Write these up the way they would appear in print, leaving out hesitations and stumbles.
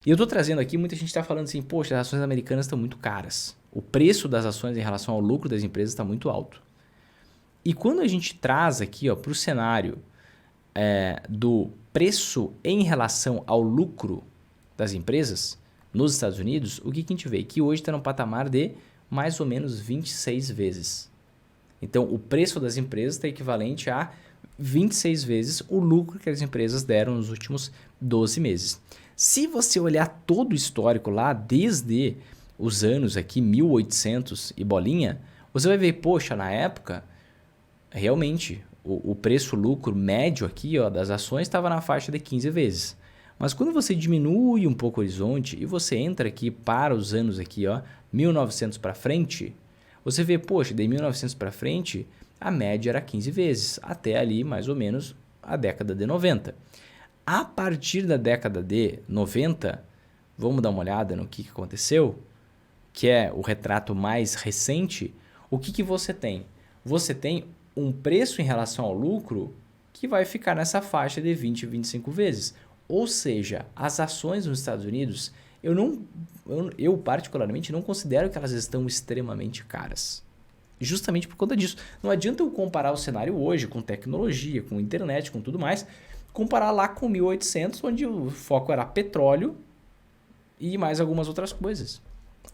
E eu estou trazendo aqui, muita gente está falando assim, poxa, as ações americanas estão muito caras. O preço das ações em relação ao lucro das empresas está muito alto. E quando a gente traz aqui para o cenário do preço em relação ao lucro das empresas nos Estados Unidos, o que a gente vê? Que hoje está no patamar de mais ou menos 26 vezes. Então, o preço das empresas está equivalente a 26 vezes o lucro que as empresas deram nos últimos 12 meses. Se você olhar todo o histórico lá, desde os anos aqui, 1800 e bolinha, você vai ver, poxa, na época, realmente, o preço-lucro médio aqui das ações estava na faixa de 15 vezes. Mas quando você diminui um pouco o horizonte e você entra aqui para os anos aqui, 1900 para frente, você vê, poxa, de 1900 para frente, a média era 15 vezes, até ali mais ou menos a década de 90. A partir da década de 90, vamos dar uma olhada no que aconteceu, que é o retrato mais recente. O que você tem? Você tem um preço em relação ao lucro que vai ficar nessa faixa de 20 a 25 vezes. Ou seja, as ações nos Estados Unidos, eu particularmente não considero que elas estão extremamente caras. Justamente por conta disso. Não adianta eu comparar o cenário hoje com tecnologia, com internet, com tudo mais, comparar lá com 1800, onde o foco era petróleo e mais algumas outras coisas.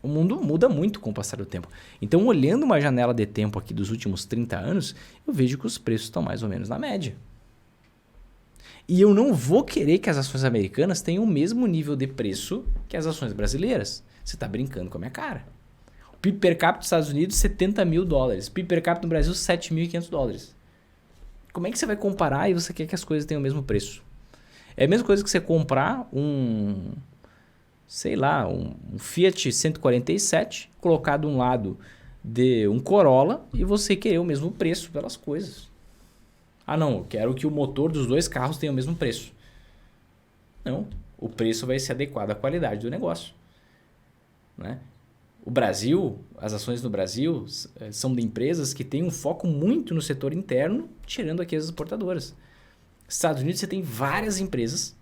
O mundo muda muito com o passar do tempo. Então, olhando uma janela de tempo aqui dos últimos 30 anos, eu vejo que os preços estão mais ou menos na média. E eu não vou querer que as ações americanas tenham o mesmo nível de preço que as ações brasileiras. Você está brincando com a minha cara. O PIB per capita dos Estados Unidos, $70 mil. PIB per capita no Brasil, $7.500. Como é que você vai comparar e você quer que as coisas tenham o mesmo preço? É a mesma coisa que você comprar um Fiat 147, colocar de um lado de um Corolla e você querer o mesmo preço pelas coisas. Ah, não, eu quero que o motor dos dois carros tenha o mesmo preço. Não, o preço vai ser adequado à qualidade do negócio. Né? O Brasil, as ações no Brasil são de empresas que têm um foco muito no setor interno, tirando aqui as exportadoras. Nos Estados Unidos você tem várias empresas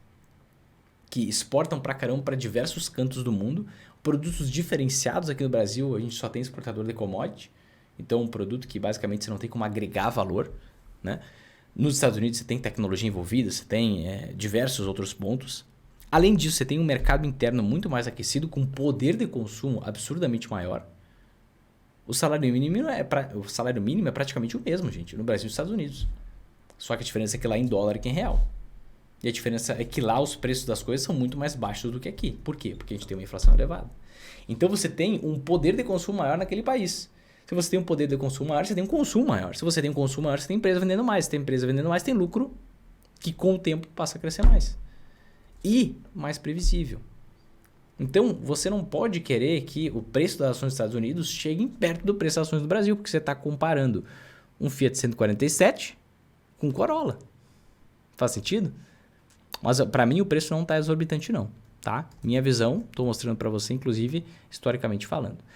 que exportam pra caramba para diversos cantos do mundo, produtos diferenciados. Aqui no Brasil a gente só tem exportador de commodity, então um produto que basicamente você não tem como agregar valor. Né? Nos Estados Unidos você tem tecnologia envolvida, você tem diversos outros pontos. Além disso, você tem um mercado interno muito mais aquecido, com poder de consumo absurdamente maior. O salário mínimo é praticamente o mesmo, gente, no Brasil e nos Estados Unidos. Só que a diferença é que lá é em dólar e que em real. E a diferença é que lá os preços das coisas são muito mais baixos do que aqui. Por quê? Porque a gente tem uma inflação elevada. Então você tem um poder de consumo maior naquele país. Se você tem um poder de consumo maior, você tem um consumo maior. Se você tem um consumo maior, você tem empresa vendendo mais. Se tem empresa vendendo mais, tem lucro que com o tempo passa a crescer mais. E mais previsível. Então, você não pode querer que o preço das ações dos Estados Unidos chegue perto do preço das ações do Brasil, porque você está comparando um Fiat 147 com um Corolla. Faz sentido? Mas para mim o preço não está exorbitante não. Tá? Minha visão, estou mostrando para você, inclusive, historicamente falando.